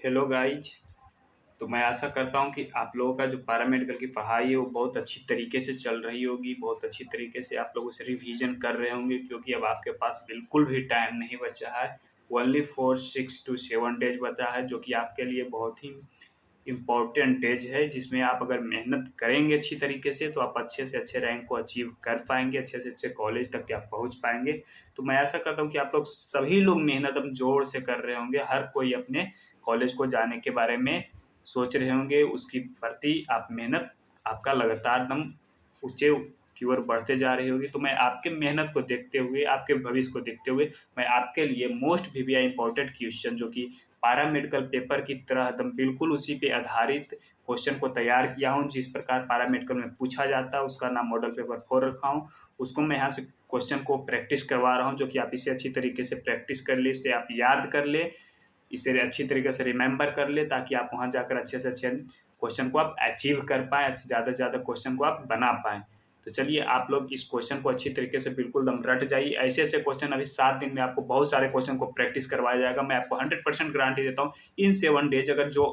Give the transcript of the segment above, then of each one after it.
Hello guys. तो मैं आशा करता हूँ कि आप लोगों का जो पैरामेडिकल की पढ़ाई है वो बहुत अच्छी तरीके से चल रही होगी, बहुत अच्छी तरीके से आप लोग उसे रिवीजन कर रहे होंगे, क्योंकि अब आपके पास बिल्कुल भी टाइम नहीं बचा है। ओनली फॉर 6 to 7 डेज बचा है, जो कि आपके लिए बहुत ही इम्पोर्टेंट डेज है, जिसमें आप अगर मेहनत करेंगे अच्छी तरीके से तो आप अच्छे से अच्छे रैंक को अचीव कर पाएंगे, अच्छे से अच्छे कॉलेज तक के आप पहुंच पाएंगे। तो मैं ऐसा करता हूँ कि आप लोग सभी लोग मेहनत अब जोर से कर रहे होंगे, हर कोई अपने कॉलेज को जाने के बारे में सोच रहे होंगे, उसकी प्रति आप मेहनत आपका लगातार एकदम ऊंचे की ओर बढ़ते जा रही होगी। तो मैं आपके मेहनत को देखते हुए, आपके भविष्य को देखते हुए, मैं आपके लिए मोस्ट वीवीआई इंपॉर्टेंट क्वेश्चन, जो कि पैरा मेडिकल पेपर की तरह एकदम बिल्कुल उसी पे आधारित क्वेश्चन को तैयार किया हूँ। जिस प्रकार पैरा मेडिकल में पूछा जाता है उसका नाम मॉडल पेपर 4 रखा हूँ। उसको मैं यहाँ से क्वेश्चन को प्रैक्टिस करवा रहा हूँ, जो कि आप इसे अच्छी तरीके से प्रैक्टिस कर ले, इसे आप याद कर ले, इसे अच्छी तरीके से रिमेंबर कर ले, ताकि आप वहाँ जाकर अच्छे से अच्छे क्वेश्चन को आप अचीव कर पाएँ, ज़्यादा से ज़्यादा क्वेश्चन को आप बना पाएँ। तो चलिए आप लोग इस क्वेश्चन को अच्छी तरीके से बिल्कुल दम रट जाइए। ऐसे ऐसे क्वेश्चन अभी 7 दिन में आपको बहुत सारे क्वेश्चन को प्रैक्टिस करवाया जाएगा। मैं आपको 100% गारंटी देता हूँ, इन 7 डेज अगर जो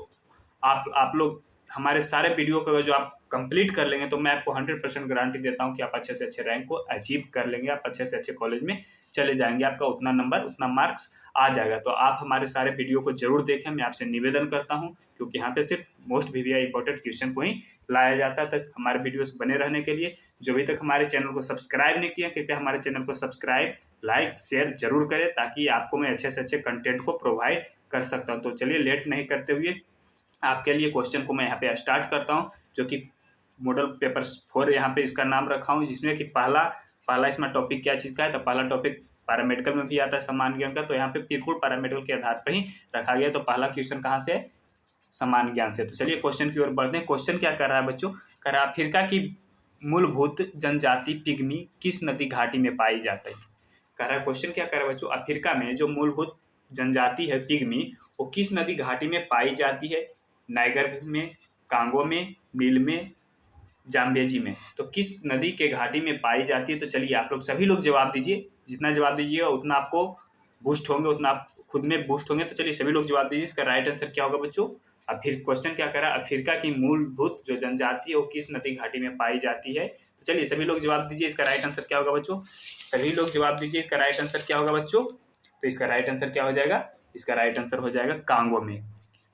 आप लोग हमारे सारे वीडियो को अगर जो आप कंप्लीट कर लेंगे, तो मैं आपको 100% गारंटी देता हूँ कि आप अच्छे से अच्छे रैंक को अचीव कर लेंगे, आप अच्छे से अच्छे कॉलेज में चले जाएंगे, आपका उतना नंबर उतना मार्क्स आ जाएगा। तो आप हमारे सारे वीडियो को जरूर देखें, मैं आपसे निवेदन करता हूँ, क्योंकि यहाँ पे सिर्फ मोस्ट वीवीआई इंपॉर्टेंट क्वेश्चन को ही लाया जाता है। तक हमारे वीडियोस बने रहने के लिए जो अभी तक हमारे चैनल को सब्सक्राइब नहीं किया, कृपया हमारे चैनल को सब्सक्राइब, लाइक, शेयर जरूर करें, ताकि आपको मैं अच्छे से अच्छे कंटेंट को प्रोवाइड कर सकता हूँ। तो चलिए लेट नहीं करते हुए आपके लिए क्वेश्चन को मैं यहाँ पे स्टार्ट करता हूँ, जो कि मॉडल पेपर 4 यहाँ पे इसका नाम रखा हूँ, जिसमें कि पहला इसमें टॉपिक क्या चीज़ का है। तो पहला टॉपिक पैरामेडिकल में भी आता है सामान्य ज्ञान का, तो यहाँ पे बिल्कुल पैरामेडिकल के आधार पर ही रखा गया। तो पहला क्वेश्चन कहाँ से? सामान्य ज्ञान से। तो चलिए क्वेश्चन की ओर बढ़ते हैं। क्वेश्चन क्या कर रहा है बच्चों? कर रहा है अफ्रीका की मूलभूत जनजाति पिग्मी किस नदी घाटी में पाई जाती है। कह रहा है क्वेश्चन क्या कर रहा है बच्चों, अफ्रीका में जो मूलभूत जनजाति है पिग्मी, वो किस नदी घाटी में पाई जाती है? नाइगर में, कांगो में, नील में, जाम्बेजी में। तो किस नदी के घाटी में पाई जाती है? तो चलिए आप लोग सभी लोग जवाब दीजिए, जितना जवाब दीजिएगा उतना आपको बूस्ट होंगे, उतना आप खुद में बूस्ट होंगे। तो चलिए सभी लोग जवाब दीजिए, इसका राइट आंसर क्या होगा बच्चों? अब फिर क्वेश्चन क्या कर रहा है, अफ्रीका की मूलभूत जो जनजाति है वो किस नदी घाटी में पाई जाती है? तो चलिए सभी लोग जवाब दीजिए, इसका राइट आंसर क्या होगा बच्चों? सभी लोग जवाब दीजिए, इसका राइट आंसर क्या होगा बच्चों? तो इसका राइट आंसर क्या हो जाएगा? इसका राइट आंसर हो जाएगा कांगो में।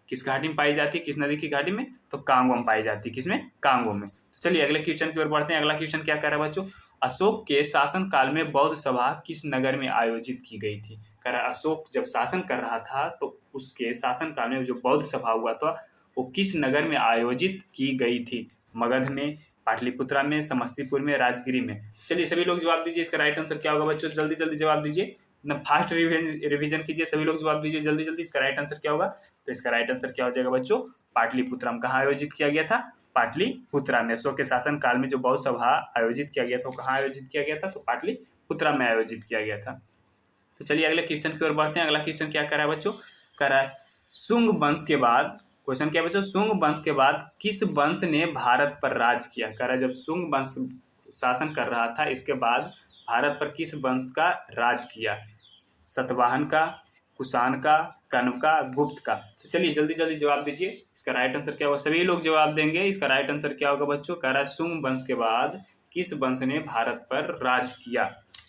किस घाटी में पाई जाती है, किस नदी की घाटी में? तो कांगो में पाई जाती है। किसमें? कांगो में। तो चलिए अगले क्वेश्चन की ओर बढ़ते हैं। अगला क्वेश्चन क्या कर रहा है बच्चों, अशोक के शासन काल में बौद्ध सभा किस नगर में आयोजित की गई थी? कह रहा अशोक जब शासन कर रहा था तो उसके शासन काल में जो बौद्ध सभा हुआ था वो किस नगर में आयोजित की गई थी? मगध में, पाटलिपुत्रा में, समस्तीपुर में, राजगिरी में। चलिए सभी लोग जवाब दीजिए, इसका राइट आंसर क्या होगा बच्चों? जल्दी जल्दी जवाब दीजिए, फास्ट रिवीजन कीजिए, सभी लोग जवाब दीजिए जल्दी जल्दी, इसका राइट आंसर क्या होगा? तो इसका राइट आंसर क्या हो जाएगा बच्चों? पाटलिपुत्रा में। कहाँ आयोजित किया गया था? पाटलिपुत्रा में। अशोक के शासन काल में जो बौद्ध सभा आयोजित किया गया था वो कहाँ आयोजित किया गया था? तो पाटलिपुत्रा में आयोजित किया गया था। तो चलिए अगले क्वेश्चन की ओर बढ़ते हैं। अगला क्वेश्चन क्या कर रहा है बच्चों? कर रहा है शुंग वंश के बाद, क्वेश्चन क्या बच्चों, शुंग वंश के बाद किस वंश ने भारत पर राज किया? कह रहा है जब शुंग वंश शासन कर रहा था, इसके बाद भारत पर किस वंश का राज किया? सतवाहन का, कुषाण का, कण्व का, गुप्त का। तो चलिए जल्दी जल्दी जवाब दीजिए, इसका राइट आंसर क्या होगा? सभी लोग जवाब देंगे, इसका राइट आंसर क्या होगा बच्चों? कह रहा है शुंग वंश के बाद किस वंश ने भारत पर राज किया?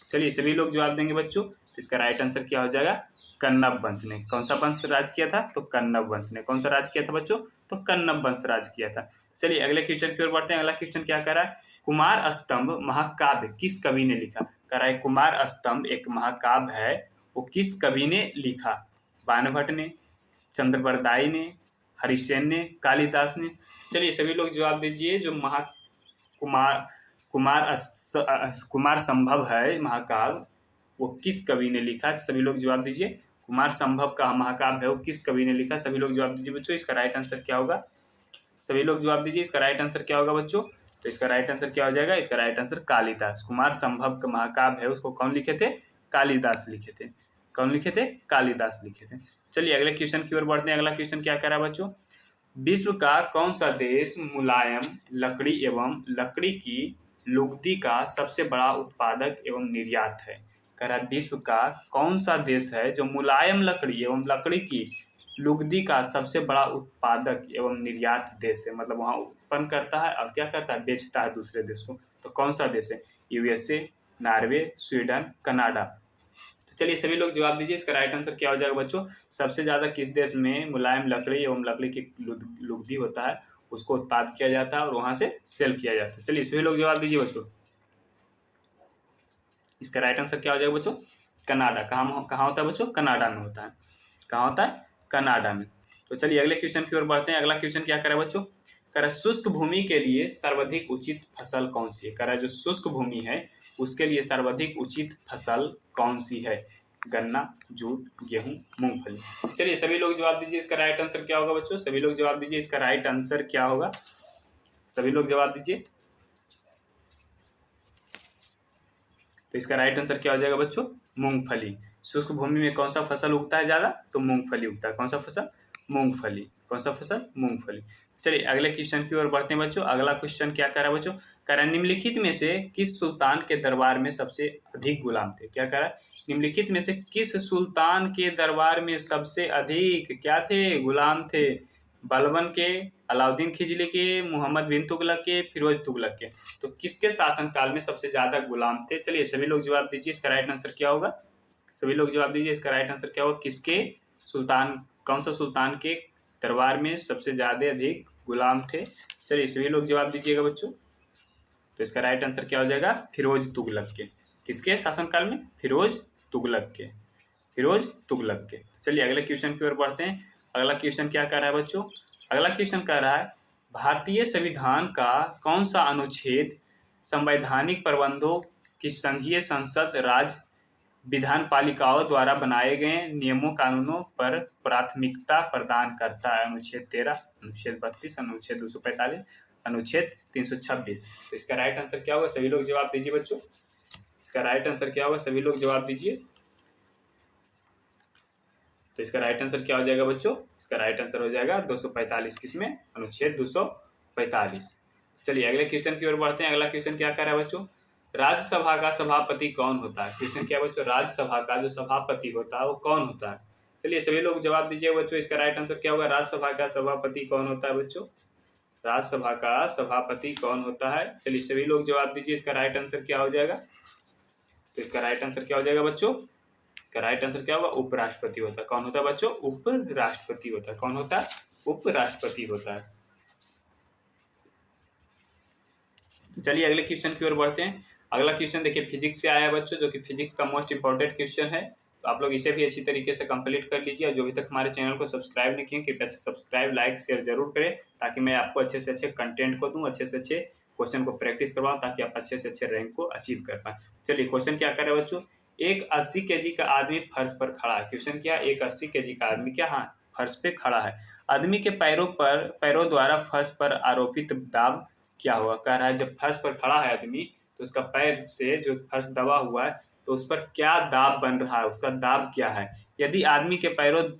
चलिए सभी लोग जवाब देंगे बच्चों, तो इसका राइट आंसर क्या हो जाएगा? कण्व वंश ने। कौन सा वंश राज किया था? तो कण्व वंश ने। कौन सा राज किया था बच्चों? तो कण्व वंश राज किया था। चलिए अगले क्वेश्चन की ओर बढ़ते हैं। अगला क्वेश्चन क्या कर रहा है, कुमार स्तंभ महाकाव्य किस कवि ने लिखा? कह रहा है कुमार स्तंभ एक महाकाव्य है, वो किस कवि ने लिखा? बाणभट्ट ने, चंद्रबरदाई ने, हरिसेन ने, कालिदास ने। चलिए सभी लोग जवाब दीजिए, जो कुमार कुमार कुमार संभव है महाकाव्य, वो किस कवि ने लिखा? सभी लोग जवाब दीजिए, कुमार संभव का महाकाव्य है वो किस कवि ने लिखा? सभी लोग जवाब दीजिए बच्चों, इसका राइट आंसर क्या होगा? सभी लोग जवाब दीजिए, इसका राइट आंसर क्या होगा बच्चों? तो इसका राइट आंसर क्या हो जाएगा? इसका राइट आंसर कालिदास। कुमार संभव का महाकाव्य है उसको कौन लिखे थे? कालिदास लिखे थे। कौन लिखे थे? कालिदास लिखे थे। चलिए अगले क्वेश्चन की ओर बढ़ते हैं। अगला क्वेश्चन क्या कर रहा है बच्चों, विश्व का कौन सा देश मुलायम लकड़ी एवं लकड़ी की लुगदी का सबसे बड़ा उत्पादक एवं निर्यात है? कह रहा है विश्व का कौन सा देश है जो मुलायम लकड़ी एवं लकड़ी की लुगदी का सबसे बड़ा उत्पादक एवं निर्यात देश है, मतलब वहाँ उत्पन्न करता है और क्या करता है, बेचता है दूसरे देश को। तो कौन सा देश है? USA, Norway, Sweden, Canada. तो चलिए सभी लोग जवाब दीजिए, इसका राइट आंसर क्या हो जाएगा बच्चों? सबसे ज्यादा किस देश में मुलायम लकड़ी एवं लकड़ी की लुगदी होता है उसको उत्पाद किया जाता है और वहां से सेल किया जाता है? चलिए सभी लोग जवाब दीजिए बच्चों, इसका राइट आंसर क्या हो जाएगा बच्चों? कनाडा। कहाँ होता है बच्चों? कनाडा में होता है। कहाँ होता है? कनाडा में। तो चलिए अगले क्वेश्चन की ओर बढ़ते हैं। अगला क्वेश्चन क्या करे बच्चों? कह रहा शुष्क भूमि के लिए सर्वाधिक उचित फसल कौन सी है? कह रहा जो शुष्क भूमि है उसके लिए सर्वाधिक उचित फसल कौन सी है? गन्ना, जूट, गेहूं, मूंगफली। चलिए सभी लोग जवाब दीजिए, इसका राइट आंसर क्या होगा बच्चों? सभी लोग जवाब दीजिए, इसका राइट आंसर क्या होगा? सभी लोग जवाब दीजिए। तो इसका राइट आंसर क्या हो जाएगा बच्चों? मूंगफली। शुष्क भूमि में कौन सा फसल उगता है ज्यादा? तो मूंगफली उगता है। कौन सा फसल? मूंगफली। कौन सा फसल? मूंगफली। चलिए अगले क्वेश्चन की ओर बढ़ते हैं बच्चों। अगला क्वेश्चन क्या कर रहा है बच्चों? कह रहा है निम्नलिखित में से किस सुल्तान के दरबार में सबसे अधिक गुलाम थे? क्या कह रहा है? निम्नलिखित में से किस सुल्तान के दरबार में सबसे अधिक क्या थे? गुलाम थे? बलबन के, अलाउद्दीन खिलजी के, मोहम्मद बिन तुगलक के, फिरोज तुगलक के। तो किसके शासनकाल में सबसे ज्यादा गुलाम थे? चलिए सभी लोग जवाब दीजिए, इसका राइट आंसर क्या होगा? सभी लोग जवाब दीजिए, इसका राइट आंसर क्या होगा? किसके सुल्तान, कौन सा सुल्तान के दरबार में सबसे ज्यादा अधिक गुलाम थे? चलिए सभी लोग जवाब दीजिएगा बच्चों। तो इसका राइट आंसर क्या हो जाएगा? फिरोज तुगलक के। किसके शासनकाल में? फिरोज तुगलक के। फिरोज तुगलक के। चलिए अगले क्वेश्चन की ओर बढ़ते हैं। अगला क्वेश्चन क्या कर रहा है बच्चों? अगला क्वेश्चन कह रहा है भारतीय संविधान का कौन सा अनुच्छेद संवैधानिक प्रबंधों की संघीय संसद राज्य विधान पालिकाओं द्वारा बनाए गए नियमों कानूनों पर प्राथमिकता प्रदान करता है? अनुच्छेद 13, अनुच्छेद 32, अनुच्छेद 245, अनुच्छेद 326। तो इसका राइट आंसर क्या होगा? सभी लोग जवाब दीजिए बच्चों, इसका राइट आंसर क्या होगा? सभी लोग जवाब दीजिए। तो इसका राइट आंसर क्या हो जाएगा बच्चों? इसका राइट आंसर हो जाएगा 245। किसमें? अनुच्छेद 245। चलिए अगले क्वेश्चन की ओर बढ़ते हैं। अगला क्वेश्चन क्या कर रहा है बच्चों? राज्यसभा का सभापति कौन होता है? क्वेश्चन क्या बच्चों? राज्यसभा का जो सभापति होता है वो कौन होता है? चलिए सभी लोग जवाब दीजिए बच्चों, इसका राइट आंसर क्या होगा? राज्यसभा का सभापति कौन होता है बच्चों? राज्यसभा का सभापति कौन होता है? चलिए सभी लोग जवाब दीजिए, इसका राइट आंसर क्या हो जाएगा? तो इसका राइट आंसर क्या हो जाएगा बच्चों? इसका राइट आंसर क्या होगा? उपराष्ट्रपति होता है। कौन होता है बच्चों? उपराष्ट्रपति होता है। कौन होता है? उपराष्ट्रपति होता है। चलिए अगले क्वेश्चन की ओर बढ़ते हैं। अगला क्वेश्चन देखिए फिजिक्स से आया है बच्चों, जो कि फिजिक्स का मोस्ट इंपॉर्टेंट क्वेश्चन है। तो आप लोग इसे भी अच्छी तरीके से कंप्लीट कर लीजिए। और जो अभी तक हमारे चैनल को सब्सक्राइब नहीं किए कृपया सब्सक्राइब, लाइक, शेयर जरूर करें, ताकि मैं आपको अच्छे से अच्छे कंटेंट को दूं, अच्छे से अच्छे क्वेश्चन को प्रैक्टिस करवाऊं, ताकि आप अच्छे से अच्छे रैंक को अचीव कर पाए। चलिए क्वेश्चन क्या कर रहे हैं बच्चों? एक 80 kg का आदमी फर्श पर खड़ा है। क्वेश्चन क्या? एक 80 kg का आदमी क्या, हाँ, फर्श पे खड़ा है। आदमी के पैरों द्वारा फर्श पर आरोपित दाब क्या हुआ? कह रहा है जब फर्श पर खड़ा है आदमी तो उसका पैर से जो फर्श दबा हुआ है तो उस पर क्या दाब बन रहा है, उसका दाब क्या है? यदि आदमी के पैरों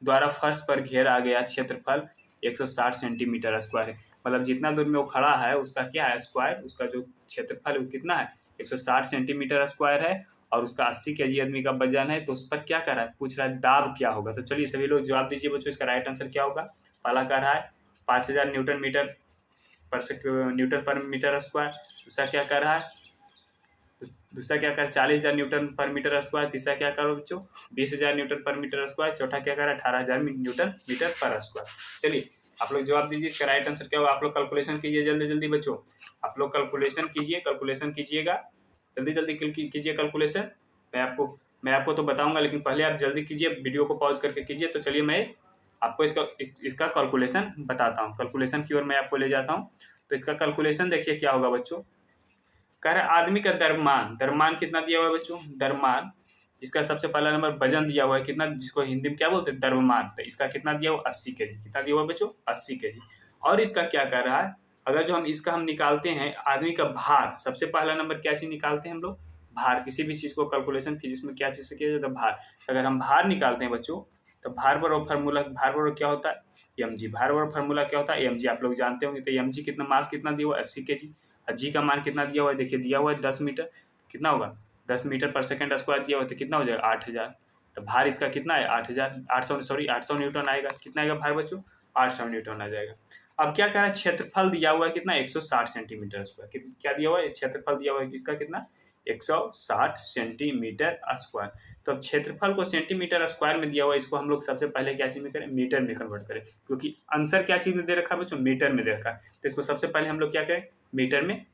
द्वारा फर्श पर घेरा गया क्षेत्रफल 160 सेंटीमीटर स्क्वायर है, मतलब जितना दूर में वो खड़ा है उसका क्या है स्क्वायर, उसका जो क्षेत्रफल है वो कितना है? 160 सेंटीमीटर स्क्वायर है। और उसका 80 kg आदमी का वजन है, तो उस पर क्या कर रहा है? पूछ रहा है दाब क्या होगा। तो चलिए सभी लोग जवाब दीजिए बच्चों, इसका राइट आंसर क्या होगा? पहला कह रहा है 5000 न्यूटन पर मीटर स्क्वायर। दूसरा क्या कर रहा है? दूसरा क्या कर 40,000 न्यूटन पर मीटर स्क्वायर। तीसरा क्या करो बच्चों? 20,000 न्यूटन पर मीटर स्क्वायर। चौथा क्या कर 18,000 न्यूटन मीटर पर स्क्वायर। चलिए आप लोग जवाब दीजिए, इसका राइट आंसर क्या होगा? आप लोग कैलकुलेशन कीजिए जल्दी जल्दी बच्चों, आप लोग कैलकुलेशन कीजिए, कैलकुलेशन कीजिएगा, जल्दी जल्दी कीजिए कैलकुलेशन। मैं आपको तो बताऊंगा, लेकिन पहले आप जल्दी कीजिए, वीडियो को पॉज करके कीजिए। तो चलिए मैं आपको इसका कैलकुलेशन बताता हूँ, कैलकुलेशन की ओर मैं आपको ले जाता हूँ। तो इसका कैलकुलेशन देखिए क्या होगा बच्चों। कह रहा है आदमी का द्रव्यमान कितना दिया हुआ है बच्चों? द्रव्यमान, इसका सबसे पहला नंबर वजन दिया हुआ है कितना, जिसको हिंदी में क्या बोलते हैं? द्रव्यमान। तो इसका कितना दिया हुआ? 80 kg। कितना दिया हुआ बच्चों? 80 kg। और इसका क्या कर रहा है? अगर जो हम निकालते हैं आदमी का भार, सबसे पहला नंबर क्या चीज निकालते हैं हम लोग? भार। किसी भी चीज को कैलकुलेशन फिजिक्स में क्या चीज से किया जाता है? भार। अगर हम भार निकालते हैं बच्चों तो भार बराबर फार्मूला, भार बराबर क्या होता है? mg। भार बराबर फार्मूला क्या होता है? mg। आप लोग जानते होंगे। तो mg कितना, मास कितना दिया हुआ? 80 kg। जी का मान कितना दिया हुआ है? देखिए दिया हुआ है 10 मीटर। कितना होगा? 10 मीटर पर सेकंड स्क्वायर दिया हुआ है, तो कितना हो जाएगा? 8,000। तो भार इसका कितना है 800 न्यूटन आएगा। कितना आएगा भार बच्चों 800 न्यूटन आ जाएगा। अब क्या कह रहा है क्षेत्रफल दिया हुआ है कितना 160 सेंटीमीटर स्क्वायर। क्या दिया हुआ है क्षेत्रफल दिया हुआ है इसका कितना 160 सेंटीमीटर स्क्वायर। तो अब क्षेत्रफल को सेंटीमीटर स्क्वायर में दिया हुआ है, इसको हम लोग सबसे पहले क्या चीज में करें मीटर में कन्वर्ट करें, क्योंकि आंसर क्या चीज में दे रखा है बच्चों मीटर में दे रखा है। तो इसको सबसे पहले हम लोग क्या करें मीटर में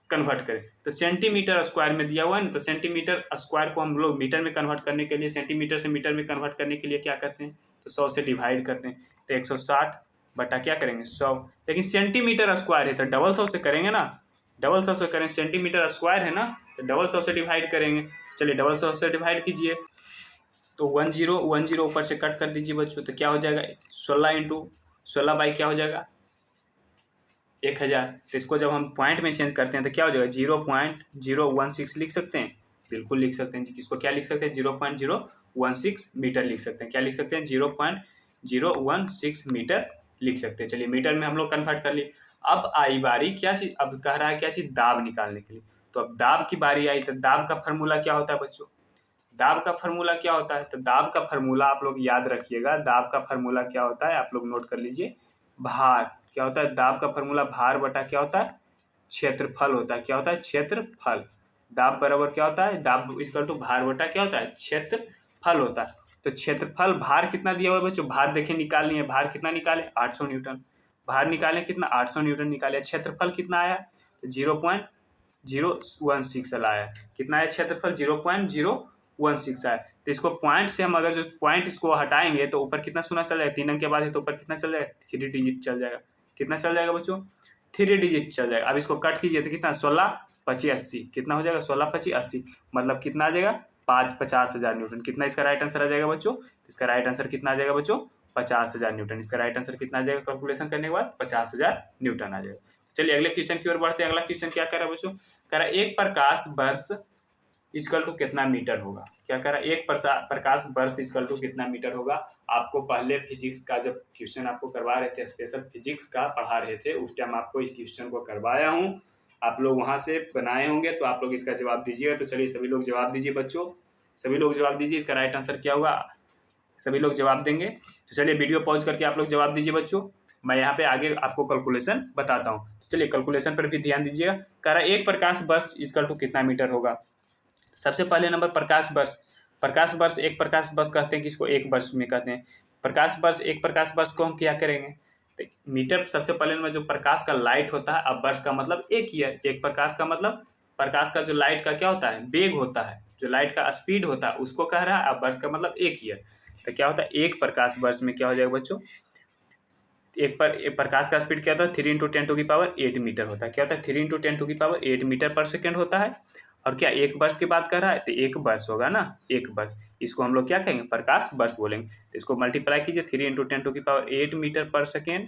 कन्वर्ट करें। तो सेंटीमीटर स्क्वायर में दिया हुआ है ना, तो सेंटीमीटर स्क्वायर को हम लोग मीटर में कन्वर्ट करने के लिए सेंटीमीटर से मीटर में कन्वर्ट करने के लिए क्या करते हैं तो 100 से डिवाइड करते हैं। तो 160 बटा क्या करेंगे 100। लेकिन सेंटीमीटर स्क्वायर है तो डबल 100 से करेंगे ना, डबल 100 से करें, सेंटीमीटर स्क्वायर है ना तो डबल 100 से डिवाइड करेंगे। चलिए डबल 100 से डिवाइड कीजिए तो 10 ऊपर से कट कर दीजिए बच्चों। तो क्या हो जाएगा 16 इंटू 16 बाई क्या हो जाएगा 1000। तो इसको जब हम पॉइंट में चेंज करते हैं तो क्या हो जाएगा 0.016 लिख सकते हैं, बिल्कुल लिख सकते हैं। इसको क्या लिख सकते हैं 0.016 मीटर लिख सकते हैं। क्या लिख सकते हैं 0.016 मीटर लिख सकते हैं। चलिए मीटर में हम लोग कन्वर्ट कर लिए। अब आई बारी क्या चीज, अब कह रहा है क्या चीज दाब निकालने के लिए। तो अब दाब की बारी आई तो दाब का फार्मूला क्या होता है बच्चों, दाब का फार्मूला क्या होता है। तो दाब का फार्मूला आप लोग याद रखिएगा, दाब का फार्मूला क्या होता है आप लोग नोट कर लीजिए। भार क्या होता है, दाब का फार्मूला भार बटा क्या होता है क्षेत्रफल होता है। क्या होता है क्षेत्रफल। दाब बराबर क्या होता है, दाब इक्वल टू भार बटा क्या होता है क्षेत्रफल होता है। तो क्षेत्रफल भार कितना दिया हुआ है बच्चों, भार देखें निकालनी है, भार कितना निकाले 800 न्यूटन। भार निकाले कितना 800 न्यूटन निकाले। क्षेत्रफल कितना आया 0.016 आया। कितना है क्षेत्रफल 0.016 आया। तो इसको पॉइंट से हम अगर जो पॉइंट इसको हटाएंगे तो ऊपर कितना शून्य चल जाएगा, 3 अंक के बाद है तो ऊपर कितना चल जाएगा 3 डिजिट चल जाएगा। कितना चल जाएगा बच्चों 3 डिजिट चल जाएगा। अब इसको कट कीजिए तो कितना 16 25 80 कितना हो जाएगा 16 25 80 मतलब कितना आ जाएगा 50,000 न्यूटन। कितना इसका राइट आंसर आ जाएगा बच्चों, इसका राइट आंसर कितना आ जाएगा बच्चों 50,000 न्यूटन। इसका राइट आंसर कितना आ जाएगा कैलकुलेशन करने के बाद 50,000 न्यूटन आ जाएगा। चलिए अगले क्वेश्चन की ओर बढ़ते हैं। अगला क्वेश्चन क्या कर रहा है बच्चों, कह रहा है एक प्रकाश वर्ष इक्वल टू कितना मीटर होगा। क्या कह रहा है एक प्रकाश वर्ष इक्वल टू कितना मीटर होगा। आपको पहले फिजिक्स का जब क्वेश्चन आपको करवा रहे थे, स्पेशल फिजिक्स का पढ़ा रहे थे, उस टाइम आपको इस क्वेश्चन को करवाया हूँ, आप लोग वहां से बनाए होंगे तो आप लोग इसका जवाब दीजिएगा। तो चलिए सभी लोग जवाब दीजिए बच्चों, सभी लोग जवाब दीजिए। इसका राइट आंसर क्या हुआ सभी लोग जवाब देंगे। तो चलिए वीडियो पॉज करके आप लोग जवाब दीजिए बच्चों, मैं यहाँ पे आगे आपको कैलकुलेशन बताता हूँ। तो चलिए कैलकुलेशन पर भी ध्यान दीजिएगा। कह रहा है एक प्रकाश वर्ष इक्वल टू कितना मीटर होगा। सबसे पहले नंबर प्रकाश वर्ष। प्रकाश वर्ष एक प्रकाश वर्ष कहते हैं कि इसको एक वर्ष में कहते हैं प्रकाश वर्ष। एक प्रकाश वर्ष को हम क्या करेंगे तो मीटर सबसे पहले नंबर जो प्रकाश का लाइट होता है, अब वर्ष का मतलब एक ईयर, एक प्रकाश का मतलब प्रकाश का जो लाइट का क्या होता है वेग होता है, जो लाइट का स्पीड होता है उसको कह रहा है। अब वर्ष का मतलब एक ईयर। तो क्या होता है एक प्रकाश वर्ष में क्या हो जाएगा बच्चों, एक प्रकाश का स्पीड क्या होता है 3 इंटू 10⁸ मीटर होता है। क्या होता है 3 इंटू 10⁸ मीटर पर सेकेंड होता है। और क्या एक वर्ष की बात कर रहा है तो एक वर्ष होगा ना, एक वर्ष। इसको हम लोग क्या कहेंगे प्रकाश वर्ष बोलेंगे। तो इसको मल्टीप्लाई कीजिए 3 इंटू 10⁸ मीटर पर सेकेंड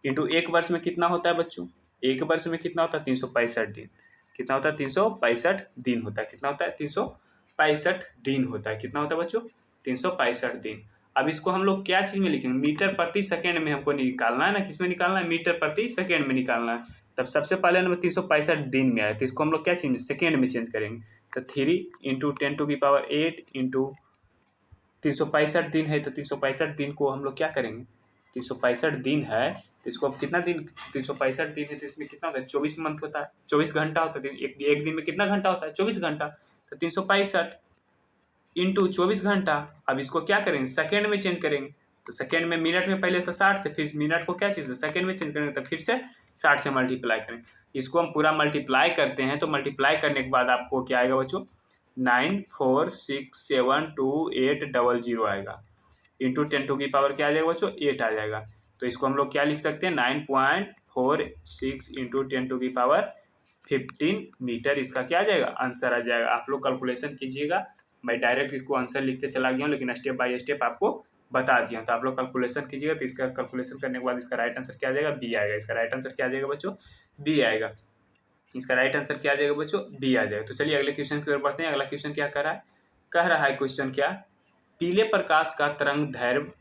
इंटू एक वर्ष में कितना होता है बच्चों, एक वर्ष में कितना होता है 365 दिन। कितना होता है 365 दिन होता है। कितना होता है 365 दिन होता है। कितना होता है बच्चों 365 दिन। अब इसको हम लोग क्या चीज में लिखेंगे मीटर प्रति सेकेंड में हमको निकालना है ना, किस में निकालना है मीटर प्रति सेकेंड में निकालना है। तब सबसे पहले नंबर 365 दिन में आया तो इसको हम लोग क्या चीज में सेकेंड में चेंज करेंगे। तो 3 इंटू 10⁸ इंटू 365 दिन है तो 365 दिन को हम लोग क्या करेंगे 365 दिन है तो इसको अब कितना दिन 365 दिन है तो इसमें कितना होता है 24 मंथ होता है, 24 घंटा होता है। एक दिन में कितना घंटा होता है 24 घंटा। तो 365 इंटू 24 घंटा। अब इसको क्या करेंगे सेकेंड में चेंज करेंगे। तो सेकेंड में मिनट में पहले तो 60 थे, फिर मिनट को क्या चीज़ है सेकेंड में चेंज करेंगे तो फिर से 60 से मल्टीप्लाई करेंगे। इसको हम पूरा मल्टीप्लाई करते हैं तो मल्टीप्लाई करने के बाद आपको क्या आएगा बच्चों 9467280 आएगा। इंटू 10⁻ क्या आ जाएगा बच्चों 8 आ जाएगा। तो इसको हम लोग क्या लिख सकते हैं 9.46 इंटू 10⁻15 मीटर इसका क्या आ जाएगा आंसर आ जाएगा। आप लोग कैलकुलेशन कीजिएगा, मैं डायरेक्ट इसको आंसर लिखते चला गया हूँ लेकिन स्टेप बाय स्टेप आपको बता दिया हूँ। तो आप लोग कैलकुलेशन कीजिएगा। तो इसका कैलकुलेशन करने के बाद इसका राइट आंसर क्या आ जाएगा बी आएगा। इसका राइट आंसर क्या आ जाएगा बच्चों बी आएगा। इसका राइट आंसर क्या आ जाएगा बच्चों बी आ जाएगा। तो चलिए अगले क्वेश्चन की ओर बढ़ते हैं। अगला क्वेश्चन क्या कह रहा है क्वेश्चन क्या पीले प्रकाश का तरंग दैर्घ्य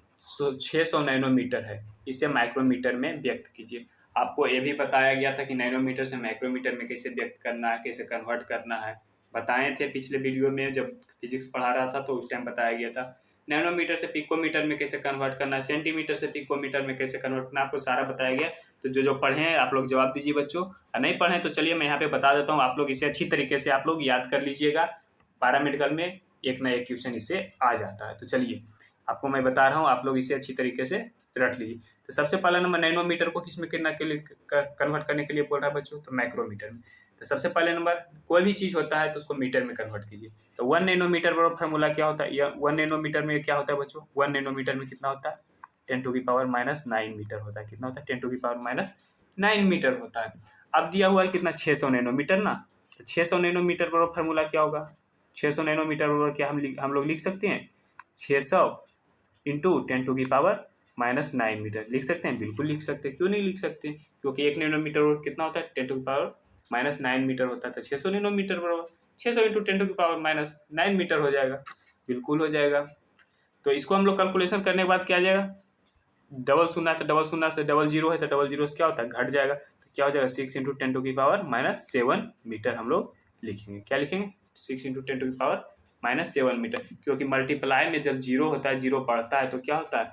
600 नैनोमीटर है, इसे माइक्रोमीटर में व्यक्त कीजिए। आपको ये भी बताया गया था कि नैनोमीटर से माइक्रोमीटर में कैसे व्यक्त करना है, कैसे कन्वर्ट करना है, बताए थे पिछले वीडियो में जब फिजिक्स पढ़ा रहा था तो उस टाइम बताया गया था। नैनोमीटर से पिकोमीटर में कैसे कन्वर्ट करना है, सेंटीमीटर से पिकोमीटर में कैसे कन्वर्ट करना है, आपको सारा बताया गया। तो जो पढ़े हैं आप लोग जवाब दीजिए बच्चों, और नहीं पढ़े तो चलिए मैं यहाँ पे बता देता हूँ, आप लोग इसे अच्छी तरीके से आप लोग याद कर लीजिएगा। पैरामेडिकल में एक ना एक क्वेश्चन इससे आ जाता है। तो चलिए आपको मैं बता रहा हूँ, आप लोग इसे अच्छी तरीके से रख लीजिए। तो सबसे पहला नंबर, नैनोमीटर को किसमें कितना के लिए कन्वर्ट करने के लिए बोल रहा है बच्चों, तो माइक्रोमीटर में। तो सबसे पहले नंबर, कोई भी चीज़ होता है तो उसको मीटर में कन्वर्ट कीजिए। तो 1 नैनोमीटर बराबर फार्मूला क्या होता है, या 1 नैनोमीटर में क्या होता है बच्चों, 1 नैनोमीटर में कितना होता है, 10⁻⁹ मीटर होता है। कितना होता है, 10⁻⁹ मीटर होता है। अब दिया हुआ है कितना, 600 नैनोमीटर ना। तो 600 नैनोमीटर बराबर फार्मूला क्या होगा, 600 नैनोमीटर बराबर क्या हम लोग लिख सकते हैं, 600 इंटू 10⁻⁹ मीटर लिख सकते हैं, बिल्कुल लिख सकते हैं। क्यों नहीं लिख सकते, क्योंकि 1 नैनोमीटर कितना होता है, 10⁻⁹ मीटर होता है। तो 600 नैनोमीटर बराबर 600 इंटू 10⁻⁹ मीटर हो जाएगा, बिल्कुल हो जाएगा। तो इसको हम लोग कैलकुलेशन करने के बाद क्या आ जाएगा, डबल शून्य है तो डबल शून्य से, डबल जीरो है तो डबल जीरो से क्या होता है, घट जाएगा। तो क्या हो जाएगा, 6 इंटू 10⁻⁷ मीटर हम लोग लिखेंगे। क्या लिखेंगे, 6 इंटू 10⁻⁷ मीटर, क्योंकि मल्टीप्लाई में जब जीरो होता है, जीरो बढ़ता है तो क्या होता है,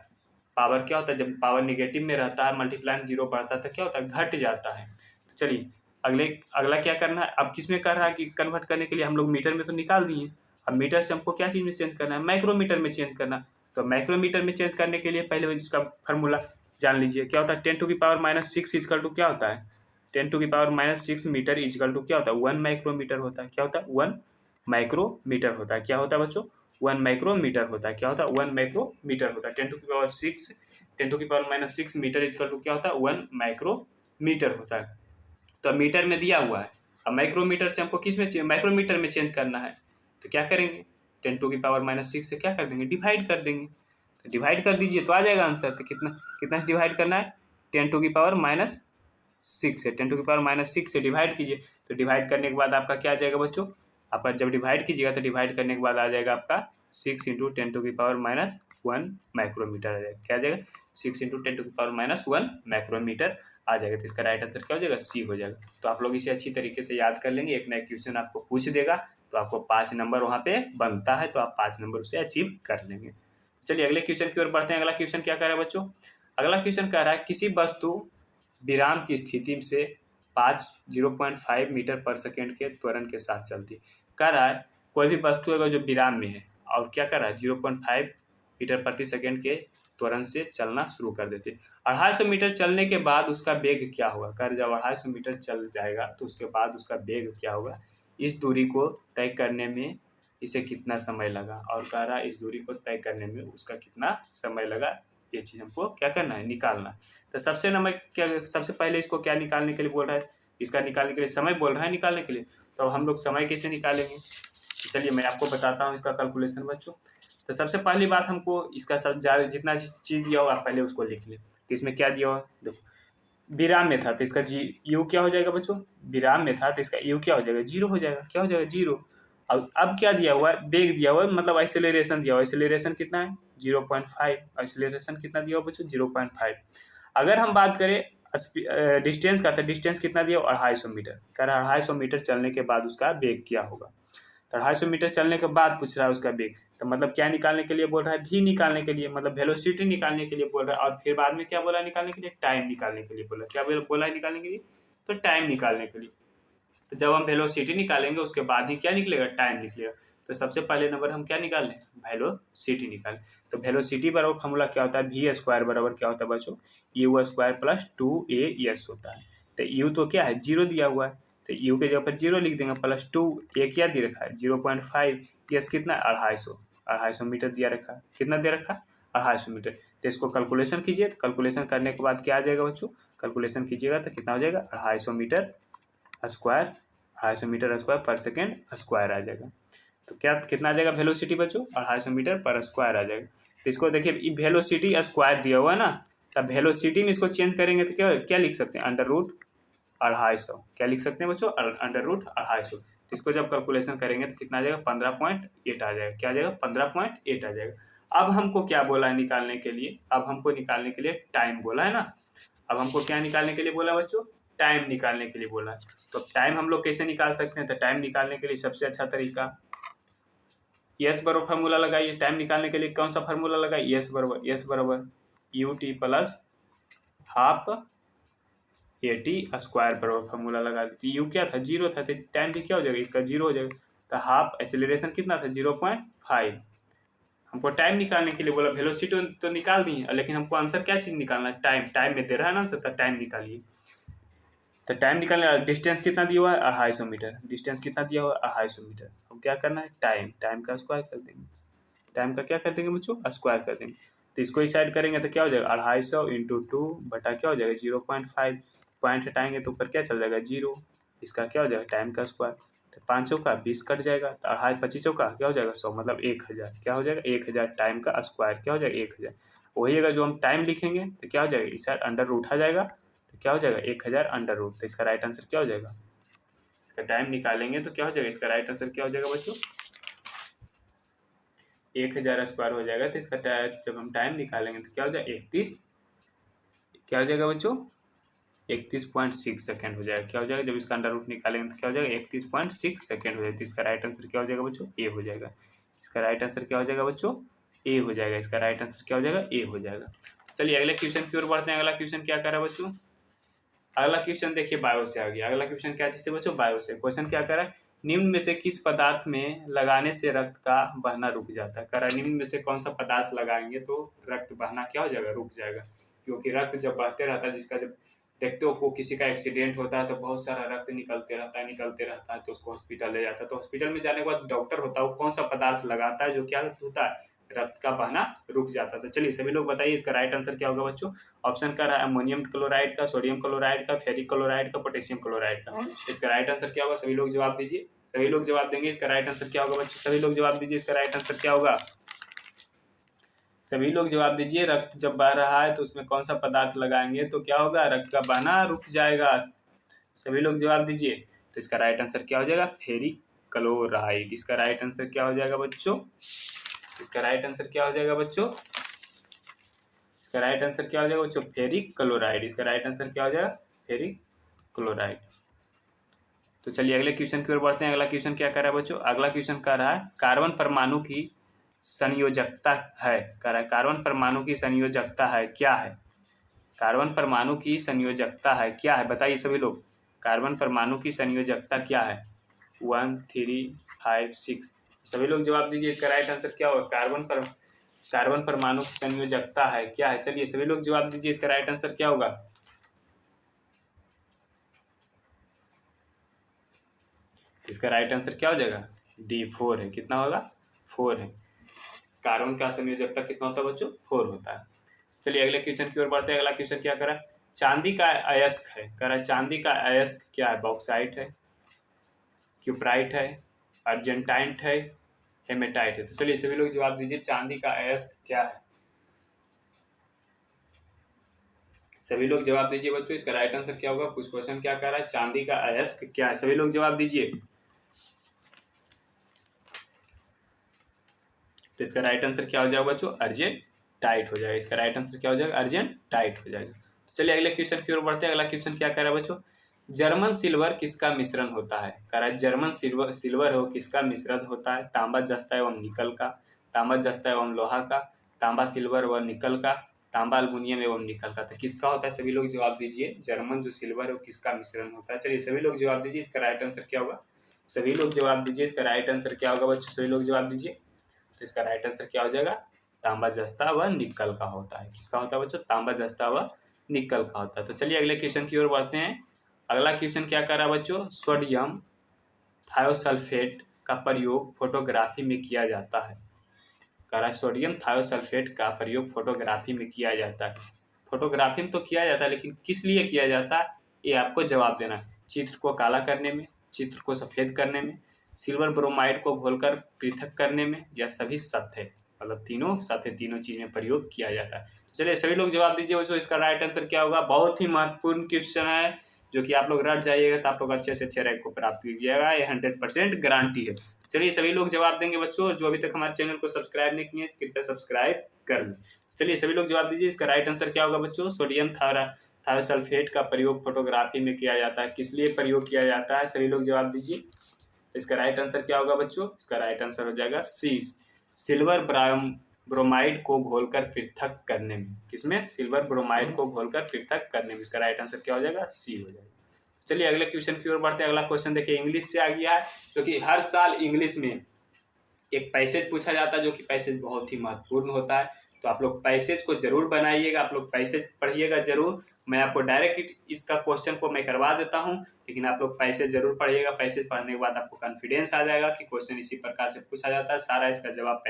पावर क्या होता है, जब पावर निगेटिव में रहता है, मल्टीप्लाई में जीरो बढ़ता है तो क्या होता है, घट जाता है। तो चलिए अगला क्या करना है, अब किस में कर रहा है कि कन्वर्ट करने के लिए हम लोग मीटर में तो निकाल दिए, अब मीटर से हमको क्या चीज़ में चेंज करना है, माइक्रोमीटर में चेंज करना। तो माइक्रोमीटर में चेंज करने के लिए पहले इसका फार्मूला जान लीजिए, क्या होता है, 10⁻⁻6 इजकल टू क्या होता है, 10⁻⁻6 मीटर इजकल टू क्या होता है, 1 माइक्रोमीटर होता है। क्या होता है, 1 माइक्रोमीटर होता है। क्या होता है बच्चों, 1 माइक्रोमीटर होता है। क्या होता है, 1 माइक्रोमीटर होता है। 10⁻⁶ मीटर इजकल टू क्या होता है, 1 माइक्रोमीटर होता है। तो मीटर में दिया हुआ है, अब माइक्रोमीटर से हमको किस में, माइक्रोमीटर में चेंज करना है। तो क्या करेंगे, 10⁻⁻6 से क्या कर देंगे, डिवाइड कर देंगे। तो डिवाइड कर दीजिए तो आ जाएगा आंसर। तो कितना से डिवाइड करना है, 10⁻⁻6 से, 10⁻⁻6 से डिवाइड कीजिए। तो डिवाइड करने के बाद आपका क्या आ जाएगा बच्चों, आपका जब डिवाइड कीजिएगा तो डिवाइड करने के बाद आ जाएगा आपका 6 इंटू 10⁻⁻1 माइक्रोमीटर आ जाएगा। क्या आ जाएगा, 6 इंटू 10⁻⁻1 माइक्रोमीटर आ जाएगा। तो इसका राइट आंसर क्या हो जाएगा, सी हो जाएगा। तो आप लोग इसे अच्छी तरीके से याद कर लेंगे, एक ना एक क्वेश्चन आपको पूछ देगा तो आपको 5 नंबर वहाँ पे बनता है, तो आप 5 नंबर उसे अचीव कर लेंगे। चलिए अगले क्वेश्चन की ओर बढ़ते हैं। अगला क्वेश्चन क्या कह रहा है बच्चों, अगला क्वेश्चन कह रहा है किसी वस्तु विराम की स्थिति से 0.5 मीटर पर सेकेंड के त्वरण के साथ चलती। कह रहा है कोई भी वस्तु अगर जो विराम में है और क्या कर रहा है, 0.5 मीटर प्रति सेकेंड के त्वरण से चलना शुरू कर देती है। 250 मीटर चलने के बाद उसका वेग क्या होगा, कर जब 250 मीटर चल जाएगा तो उसके बाद उसका वेग क्या होगा, इस दूरी को तय करने में इसे कितना समय लगा, और कह रहा है इस दूरी को तय करने में उसका कितना समय लगा, ये चीज़ हमको क्या करना है, निकालना है। तो सबसे पहले इसको क्या निकालने के लिए बोल रहा है, इसका निकालने के लिए समय बोल रहा है निकालने के लिए। तो हम लोग समय कैसे निकालेंगे, तो चलिए मैं आपको बताता हूँ इसका कैलकुलेशन बच्चों। तो सबसे पहली बात, हमको इसका सब जितना चीज़ दिया हो आप पहले उसको लिख लें। तो इसमें क्या दिया हुआ, देखो विराम में था तो इसका यू क्या हो जाएगा बच्चों, विराम में था तो इसका यू क्या हो जाएगा, जीरो हो जाएगा। क्या हो जाएगा, जीरो। अब क्या दिया हुआ है, वेग दिया हुआ है, मतलब एक्सेलरेशन दिया हुआ है। एक्सेलरेशन कितना है, 0.5। एक्सेलरेशन कितना दिया हुआ बच्चों, 0.5। अगर हम बात करें डिस्टेंस का, तो डिस्टेंस कितना दिया, 250 मीटर। कह रहा है 250 मीटर चलने के बाद उसका वेग क्या होगा। तो 250 मीटर चलने के बाद पूछ रहा है उसका वेग, तो मतलब क्या निकालने के लिए बोल रहा है, भी निकालने के लिए, मतलब वेलोसिटी निकालने के लिए बोल रहा है। और फिर बाद में क्या बोला निकालने के लिए, टाइम निकालने के लिए बोला। क्या बोला है निकालने के लिए, तो टाइम निकालने के लिए। तो जब हम वेलोसिटी निकालेंगे उसके बाद ही क्या निकलेगा, टाइम निकलेगा। तो सबसे पहले नंबर हम क्या निकालें, वेलोसिटी निकालें। तो वेलोसिटी बराबर फॉर्मूला क्या होता है, वी स्क्वायर बराबर क्या होता है बच्चों, यू स्क्वायर प्लस 2a होता है। तो यू तो क्या है, जीरो दिया हुआ है, तो यू के जगह पर जीरो लिख देंगे, प्लस 2 ए क्या दे रखा है, 0.5, यस कितना, 250 मीटर दिया रखा है। कितना दे रखा है, 250 मीटर। तो इसको कैलकुलेशन कीजिए, तो कैलकुलेशन करने के बाद क्या आ जाएगा बच्चों, कैलकुलेशन कीजिएगा तो कितना हो जाएगा, 250 मीटर स्क्वायर, 250 मीटर स्क्वायर पर सेकेंड स्क्वायर आ जाएगा। तो क्या कितना आ जाएगा वेलोसिटी बच्चों, 250 मीटर पर स्क्वायर आ जाएगा। तो इसको देखिए वेलोसिटी स्क्वायर दिया हुआ है ना, तब वेलोसिटी में इसको चेंज करेंगे तो क्या क्या लिख सकते हैं, √250। क्या लिख सकते हैं बच्चों, √250। तो इसको जब कैलकुलेशन करेंगे तो कितना आ जाएगा, 15.8 आ जाएगा। क्या आ जाएगा, 15.8 आ जाएगा। अब हमको क्या बोला है निकालने के लिए, अब हमको निकालने के लिए टाइम बोला है ना। अब हमको क्या निकालने के लिए बोला बच्चों, टाइम निकालने के लिए बोला है। तो टाइम हम लोग कैसे निकाल सकते हैं, तो टाइम निकालने के लिए सबसे अच्छा तरीका एस बराबर फार्मूला लगाइए टाइम निकालने के लिए। कौन सा फार्मूला लगाइए? एस बराबर U T plus half A T square बराबर फार्मूला लगा दी। यू क्या था? 0 था, तो टाइम भी क्या हो जाएगा? इसका 0 हो जाएगा। तो हाफ एक्सेलरेशन कितना था? 0.5। हमको टाइम निकालने के लिए बोला, वेलोसिटी तो निकाल दी है, लेकिन हमको आंसर क्या चीज़ निकालना है? टाइम। टाइम में दे रहा है ना आंसर, तो टाइम निकालिए। तो टाइम निकालने, डिस्टेंस कितना दिया हुआ है? 250 मीटर। डिस्टेंस कितना दिया हुआ है? 250 मीटर। अब क्या करना है? टाइम। टाइम का स्क्वायर कर देंगे। टाइम का क्या कर देंगे बच्चों? स्क्वायर कर देंगे। तो इसको इस साइड करेंगे तो क्या हो जाएगा? 250 इंटू 2 बटा क्या हो जाएगा? 0.5। पॉइंट हटाएंगे तो ऊपर क्या चल जाएगा? 0। इसका क्या हो जाएगा? टाइम का स्क्वायर। तो 5 का 20 कट जाएगा, तो 25 का क्या हो जाएगा? 100, मतलब 1000। क्या हो जाएगा? 1000 टाइम का स्क्वायर क्या हो जाएगा? 1000। वही अगर जो हम टाइम लिखेंगे तो क्या हो जाएगा? इस साइड अंडर रूट आ जाएगा, तो क्या हो जाएगा? 1000 अंडर रूट। तो इसका राइट आंसर क्या हो जाएगा? इसका टाइम निकालेंगे तो क्या हो जाएगा? इसका राइट आंसर क्या हो जाएगा बच्चों? 1000 स्क्वायर हो जाएगा। तो इसका जब हम टाइम निकालेंगे तो क्या हो जाएगा? 31, क्या हो जाएगा बच्चों? 31.6 सेकेंड हो जाएगा। क्या हो जाएगा? जब इसका अंडर रूट निकालेंगे तो क्या हो जाएगा? 31.6 सेकेंड हो जाएगा। तो इसका राइट आंसर क्या हो जाएगा बच्चों? ए हो जाएगा। इसका राइट आंसर क्या हो जाएगा बच्चों? ए हो जाएगा। इसका राइट आंसर क्या हो जाएगा? ए हो जाएगा। चलिए अगले क्वेश्चन की ओर बढ़ते हैं। अगला क्वेश्चन क्या कर रहा है बच्चों? अगला क्वेश्चन देखिए बायो से आ गया। अगला क्वेश्चन क्या चीज से बच्चों? बायो से। क्वेश्चन क्या कर रहा है? निम्न में से किस पदार्थ में लगाने से रक्त का बहना रुक जाता है? कह रहा है निम्न में से कौन सा पदार्थ लगाएंगे तो रक्त बहना क्या हो जाएगा? रुक जाएगा। क्योंकि रक्त जब बहते रहता है, जिसका जब देखते हो को किसी का एक्सीडेंट होता है तो बहुत सारा रक्त निकलते रहता है, तो उसको हॉस्पिटल ले जाता है। तो हॉस्पिटल में जाने के बाद डॉक्टर होता है, वो कौन सा पदार्थ लगाता है जो क्या होता है? रक्त का बहना रुक जाता है। तो चलिए सभी लोग बताइए इसका राइट आंसर क्या होगा बच्चों? ऑप्शन कर रहा है अमोनियम क्लोराइड का, सोडियम क्लोराइड का, फेरिक क्लोराइड का, पोटेशियम क्लोराइड का। इसका राइट आंसर क्या होगा? सभी लोग जवाब दीजिए। सभी लोग जवाब देंगे। इसका राइट आंसर क्या होगा बच्चों? सभी लोग जवाब दीजिए। इसका राइट आंसर क्या होगा? सभी लोग जवाब दीजिए। रक्त जब बह रहा है तो उसमें कौन सा पदार्थ लगाएंगे तो क्या होगा? रक्त का बहना रुक जाएगा। सभी लोग जवाब दीजिए। तो इसका राइट आंसर क्या हो जाएगा? Ferric chloride. इसका राइट आंसर क्या हो जाएगा बच्चों? इसका राइट आंसर क्या हो जाएगा बच्चों? इसका राइट आंसर क्या हो जाएगा बच्चों? Ferric chloride. इसका राइट आंसर क्या हो जाएगा? Ferric chloride. तो चलिए अगले क्वेश्चन की ओर बढ़ते हैं। अगला क्वेश्चन क्या कर रहा है बच्चों? अगला क्वेश्चन कर रहा है कार्बन परमाणु की संयोजकता है। कह रहा है कार्बन परमाणु की संयोजकता है, क्या है? कार्बन परमाणु की संयोजकता है, क्या है? बताइए सभी लोग। कार्बन परमाणु की संयोजकता क्या है? 1, 3, 5, 6। सभी लोग जवाब दीजिए। इसका राइट आंसर क्या होगा? कार्बन परमाणु की संयोजकता है, क्या है? चलिए सभी लोग जवाब दीजिए। इसका राइट आंसर क्या होगा? इसका राइट आंसर क्या हो जाएगा? डी 4 है। कितना होगा? 4 है। कार्बन का संयोजकता कितना होता है बच्चों? 4 होता है। चलिए अगले क्वेश्चन की ओर बढ़ते हैं। अगला क्वेश्चन क्या करा? चांदी का अयस्क है। कह रहा है चांदी का अयस्क क्या है? बॉक्साइट है, क्यूप्राइट है, अर्जेंटाइट है, हेमेटाइट है। तो चलिए सभी लोग जवाब दीजिए। चांदी का अयस्क क्या है? सभी लोग जवाब दीजिए बच्चों। इसका राइट आंसर क्या होगा? कुछ क्वेश्चन क्या कर रहा है? चांदी का अयस्क क्या है? सभी लोग जवाब दीजिए। तो इसका राइट आंसर क्या हो जाएगा बच्चों? अर्जेंटाइट हो जाएगा। इसका राइट आंसर क्या हो जाएगा? अर्जेंटाइट हो जाएगा। चलिए अगले क्वेश्चन की ओर बढ़ते हैं। अगला क्वेश्चन क्या कर रहा है बच्चों? जर्मन सिल्वर किसका मिश्रण होता है? कह रहा है जर्मन सिल्वर हो किसका मिश्रण होता है? तांबा, जस्ता एवं निकल का, तांबा, जस्ता एवं लोहा का, तांबा, सिल्वर व निकल का, तांबा, अल्मुनियम एवं निकल का। तो किसका होता है? सभी लोग जवाब दीजिए। जर्मन जो सिल्वर है वो किसका मिश्रण होता है? चलिए सभी लोग जवाब दीजिए। इसका राइट आंसर क्या होगा? सभी लोग जवाब दीजिए। इसका राइट आंसर क्या होगा बच्चों? सभी लोग जवाब दीजिए। तो इसका राइट आंसर क्या हो जाएगा? तांबा, जस्ता व निकल का होता है। किसका होता है बच्चों? तांबा, जस्ता व निकल का होता है। तो चलिए अगले क्वेश्चन की ओर बढ़ते हैं। अगला क्वेश्चन क्या कर रहा है बच्चों? सोडियम थायोसल्फेट का प्रयोग फोटोग्राफी में किया जाता है। कह रहा है सोडियम थायोसल्फेट का प्रयोग फोटोग्राफी में किया जाता है। फोटोग्राफी में तो किया जाता है, लेकिन किस लिए किया जाता है ये आपको जवाब देना है। चित्र को काला करने में, चित्र को सफेद करने में, सिल्वर ब्रोमाइड को घोलकर पृथक करने में, या सभी सत्य है। मतलब तीनों सत्य, तीनों चीज में प्रयोग किया जाता है। चलिए सभी लोग जवाब दीजिए बच्चों। इसका राइट आंसर क्या होगा? बहुत ही महत्वपूर्ण क्वेश्चन है, जो कि आप लोग रट जाइएगा तो आप लोग अच्छे से अच्छे रैंक को प्राप्त कीजिएगा। ये 100% गारंटी है। चलिए सभी लोग जवाब देंगे बच्चों। जो अभी तक हमारे चैनल को सब्सक्राइब नहीं किए कृपया सब्सक्राइब कर लें। चलिए सभी लोग जवाब दीजिए। इसका राइट आंसर क्या होगा बच्चों? सोडियम थायोसल्फेट का प्रयोग फोटोग्राफी में किया जाता है। किस लिए प्रयोग किया जाता है? सभी लोग जवाब दीजिए। इसका राइट आंसर क्या होगा बच्चों? इसका राइट आंसर हो जाएगा सी, सिल्वर ब्रोमाइड को घोलकर पृथक करने में। किसमें? सिल्वर ब्रोमाइड को घोलकर पृथक करने में। इसका राइट आंसर क्या हो जाएगा? सी हो जाएगा। चलिए अगले क्वेश्चन की ओर बढ़ते हैं। अगला क्वेश्चन देखिए इंग्लिश से आ गया है, क्योंकि हर साल इंग्लिश में एक पैसेज पूछा जाता है, जो कि पैसेज बहुत ही महत्वपूर्ण होता है। तो आप लोग पैसेज को जरूर बनाइएगा, आप लोग पैसेज पढ़िएगा जरूर। मैं आपको डायरेक्ट इसका क्वेश्चन को मैं करवा देता हूं, लेकिन आप लोग पैसेज जरूर पढ़िएगा। पैसेज पढ़ने के बाद आपको कॉन्फिडेंस आ जाएगा कि क्वेश्चन इसी प्रकार से पूछा जाता है। सारा इसका जवाब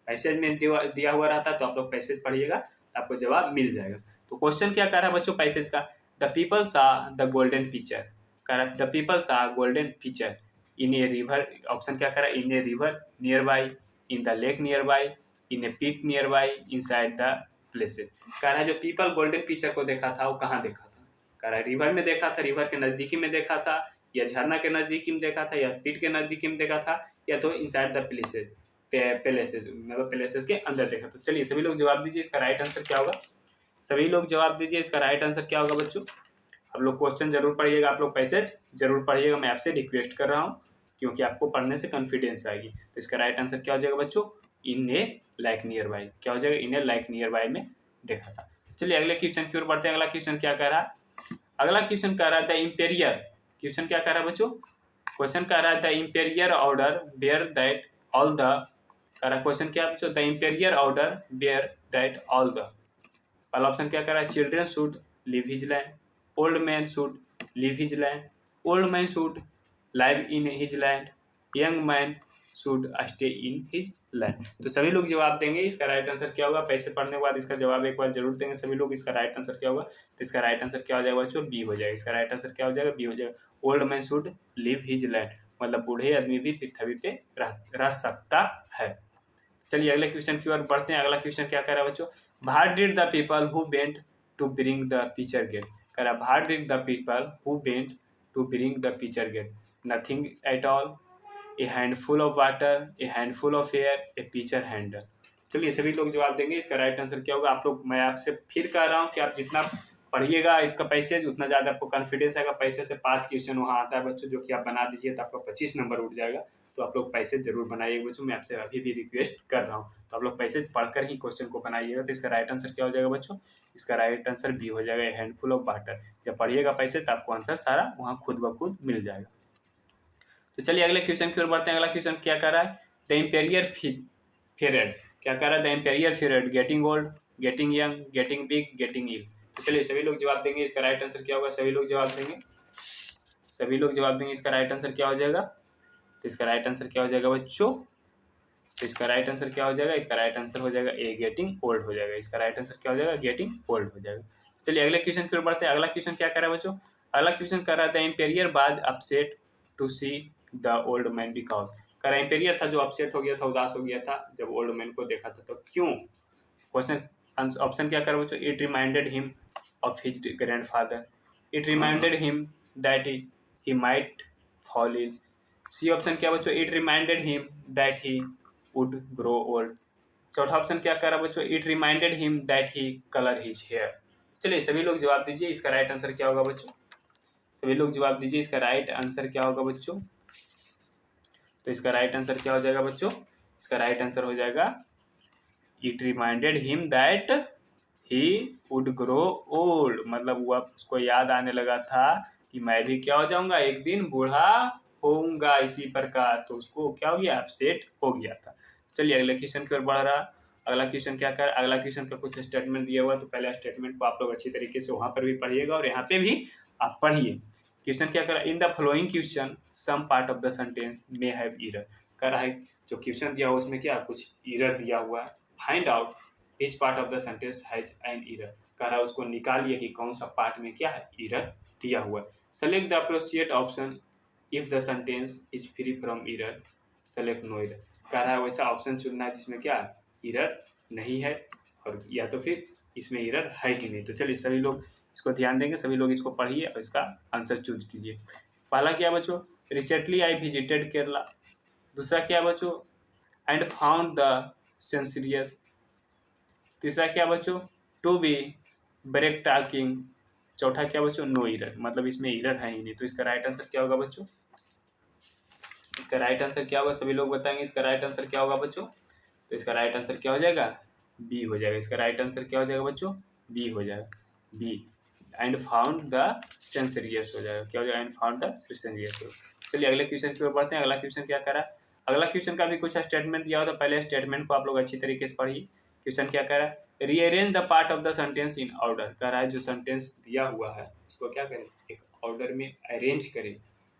पैसेज में दिया हुआ रहता है, तो आप लोग पैसेज पढ़िएगा, आपको जवाब मिल जाएगा। तो क्वेश्चन क्या कर रहा है बच्चों पैसेज का? The people saw the golden picture, the people saw golden picture in a river. Option क्या करा? In a river nearby, in the lake nearby, in a pit nearby, inside the places. कह रहा है जो people golden picture को देखा था वो कहाँ देखा था? कह रहा है रिवर में देखा था, रिवर के नजदीकी में देखा था, या झरना के नजदीकी में देखा था, या पिट के नजदीकी में देखा था, या तो इनसाइड द प्लेसेस, मतलब प्लेसेस के अंदर देखा। तो चलिए सभी लोग जवाब दीजिए, इसका राइट आंसर क्या होगा? सभी लोग जवाब दीजिए, इसका राइट आंसर क्या होगा बच्चों? आप लोग क्वेश्चन जरूर पढ़िएगा, आप लोग पैसेज जरूर पढ़िएगा, मैं आपसे रिक्वेस्ट कर रहा हूँ, क्योंकि आपको पढ़ने से कॉन्फिडेंस आएगी। तो इसका राइट आंसर क्या हो जाएगा बच्चों? इन ए लाइक नियर बाई। क्या हो जाएगा? इन ए लाइक नियर बाई में देखा था। चलिए अगले क्वेश्चन की ओर बढ़ते हैं। अगला क्वेश्चन क्या कह रहा है? अगला क्वेश्चन कह रहा है द इम्पेरियर। क्वेश्चन क्या कह रहा है बच्चों? क्वेश्चन कह रहा है the emperor order bear that all the, कह रहा क्वेश्चन क्या बच्चों? The emperor order bear that all the. पहला ऑप्शन क्या कह रहा है? Children should leave his land, old man should leave his land, old man should live in his land, young man should stay in his land. तो सभी लोग जवाब देंगे, इसका राइट आंसर क्या होगा? पैसे पढ़ने के बाद इसका जवाब एक बार जरूर देंगे सभी लोग। इसका राइट आंसर क्या होगा? तो इसका राइट आंसर क्या हो जाएगा बच्चों? बी हो जाएगा। इसका राइट आंसर क्या हो जाएगा? बी हो जाएगा। Old man should leave his land, मतलब बूढ़े आदमी भी पृथ्वी पे रह सकता है। चलिए अगले क्वेश्चन की ओर बढ़ते हैं। अगला क्वेश्चन क्या कह रहा है बच्चों? भार did the people who went to bring the picture get. कह रहा भार did the people who went to bring the picture get, nothing at all, a handful of water, a handful of air, a picture handle. चलिए सभी लोग जवाब देंगे, इसका right answer क्या होगा? आप लोग, मैं आपसे फिर कह रहा हूँ कि आप जितना पढ़िएगा इसका पैसेज, उतना ज़्यादा आपको कॉन्फिडेंस आएगा। पैसे से 5 क्वेश्चन वहाँ आता है बच्चों, जो कि आप बना दीजिए तो आपका 25 नंबर उठ जाएगा। तो आप लोग पैसेज जरूर बनाइएगा बच्चों, मैं आपसे अभी भी रिक्वेस्ट कर रहा हूँ। तो आप लोग पैसेज पढ़कर ही क्वेश्चन को बनाइएगा। तो इसका राइट आंसर क्या हो जाएगा बच्चों? इसका राइट आंसर बी हो जाएगा, हैंडफुल ऑफ वाटर। जब पढ़िएगा पैसेज तो आपको आंसर सारा वहाँ खुद ब खुद मिल जाएगा। तो चलिए अगले क्वेश्चन की ओर बढ़ते हैं। अगला क्वेश्चन क्या कर रहा है? The emperor period. क्या कर रहा है? The emperor period getting old, getting young, getting big, getting ill. तो चलिए सभी लोग जवाब देंगे, इसका राइट आंसर क्या होगा? सभी लोग जवाब देंगे, सभी लोग जवाब देंगे, इसका राइट आंसर क्या हो जाएगा? तो इसका राइट आंसर क्या हो जाएगा बच्चों? तो इसका राइट आंसर क्या हो जाएगा? इसका राइट आंसर हो जाएगा ए, गेटिंग ओल्ड हो जाएगा। इसका राइट आंसर क्या हो जाएगा? गेटिंग ओल्ड हो जाएगा। चलिए अगले क्वेश्चन की ओर बढ़ते हैं। अगला क्वेश्चन क्या कर रहा है बच्चों? अगला क्वेश्चन कर रहा है the emperor was upset to see the old man because. कह रहा इम्पेरियर था जो अपसेट हो गया था, उदास हो गया था जब ओल्ड मैन को देखा था, तो क्यों? क्वेश्चन ऑप्शन क्या कर रहा है बच्चों? It reminded him of his grandfather, it reminded him that he might fall in. C option क्या बच्चों? It reminded him that he would grow old. चौथा ऑप्शन क्या कर रहा है बच्चों? It reminded him that he colour his hair. चलिए सभी लोग जवाब दीजिए, इसका राइट आंसर क्या होगा बच्चों? सभी लोग जवाब दीजिए, इसका राइट आंसर क्या होगा बच्चों? तो इसका राइट आंसर क्या हो जाएगा बच्चों? इसका राइट आंसर हो जाएगा it reminded him that he would grow old, मतलब वो उसको याद आने लगा था कि मैं भी क्या हो जाऊंगा, एक दिन बूढ़ा होऊंगा इसी प्रकार। तो उसको क्या हो गया? अपसेट हो गया था। चलिए अगले क्वेश्चन की ओर बढ़ रहा। अगला क्वेश्चन क्या कर? अगला क्वेश्चन का कुछ स्टेटमेंट दिया हुआ, तो पहले स्टेटमेंट को आप लोग अच्छी तरीके से वहां पर भी पढ़िएगा और यहाँ पे भी आप पढ़िए। क्वेश्चन क्या कर? In the following question some part of the sentence may have error. कर रहा है जो क्वेश्चन दिया हुआ उसमें क्या कुछ एरर दिया हुआ है। Find out which part of the sentence has an error. कह रहा है उसको निकालिए कि कौन सा पार्ट में क्या है एरर दिया हुआ है। Select the appropriate option if the sentence is free from error, select no error. कह रहा है वैसा ऑप्शन चुनना है जिसमें क्या एरर नहीं है, और या तो फिर इसमें एरर है ही नहीं। तो चलिए सभी लोग इसको ध्यान देंगे, सभी लोग इसको पढ़िए और इसका आंसर चूज कीजिए। पहला क्या बच्चों? Recently I visited Kerala. दूसरा क्या बच्चों? And found the sensuous. तीसरा क्या बच्चों? To be breathtaking. चौथा क्या बच्चों? नो एरर, मतलब इसमें एरर है ही नहीं। तो इसका राइट आंसर क्या होगा बच्चों? इसका राइट आंसर क्या होगा, सभी लोग बताएंगे इसका राइट आंसर क्या होगा बच्चों। तो इसका राइट आंसर क्या हो जाएगा, बी हो जाएगा। इसका राइट आंसर क्या हो जाएगा बच्चों, बी हो जाएगा, बी। एंड फाउंड द सेंसरियस हो जाएगा, क्या हो जाएगा, एंड फाउंड द सेंसरियस। चलिए अगले क्वेश्चन की ओर बढ़ते हैं। अगला क्वेश्चन क्या करा, अगला क्वेश्चन का भी कुछ स्टेटमेंट दिया होता, पहले स्टेटमेंट को आप लोग अच्छी तरीके से पढ़िए। क्वेश्चन क्या कह रहा है, rearrange the part of the sentence in order. कह रहा है जो सेंटेंस दिया हुआ है उसको क्या करें, एक ऑर्डर में अरेंज करें,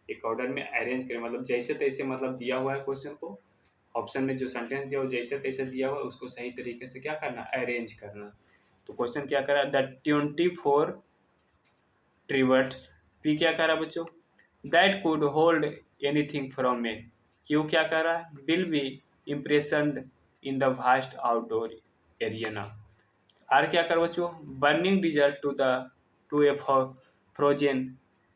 एक ऑर्डर में अरेंज करें, मतलब जैसे तैसे, मतलब दिया हुआ है क्वेश्चन को, ऑप्शन में जो सेंटेंस दिया हो जैसे तैसे दिया हुआ उसको सही तरीके से क्या करना, अरेंज करना। तो क्वेश्चन क्या करा, द 24 ट्रीवर्ड्स, पी क्या कह रहा बच्चों, that could hold anything from a, Q क्या कह रहा है, will be imprisoned in the vast outdoor area. R क्या कर बच्चों, burning desert to a frozen